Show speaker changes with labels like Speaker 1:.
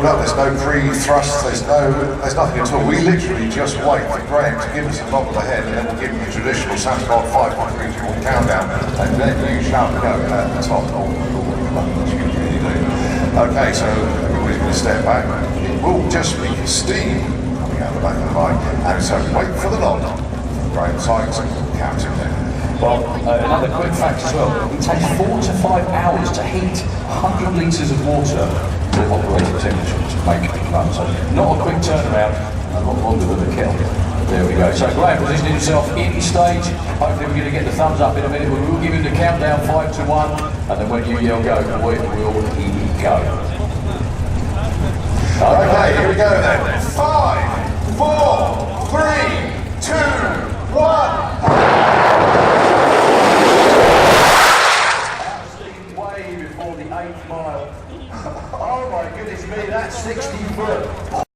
Speaker 1: build up, there's no pre-thrust, there's nothing at all. We literally just wait for Graham to give us a knock of the head, and then we'll give him the traditional Santa Claus 5, 4, 3, 2, 1 countdown, and then you shout and go at the top. Which you really do. Okay, so everybody's going to step back. It will just be steam coming out the back of the bike, and so wait for the knock. Graham Sykes, captain there.
Speaker 2: Well, another quick fact as well, it takes 4 to 5 hours to heat 100 litres of water to operating temperature to make it run. So not a quick turnaround, a lot longer than the kiln. There we go. So Graham positioning himself in stage. Hopefully we're going to get the thumbs up in a minute. We will give him the countdown 5 to 1, and then when you yell go, we will go.
Speaker 1: Okay, here we go then. 5, 4, 3, 2, 1.
Speaker 2: Way before the 8th mile. Oh my goodness me, that's 60 foot.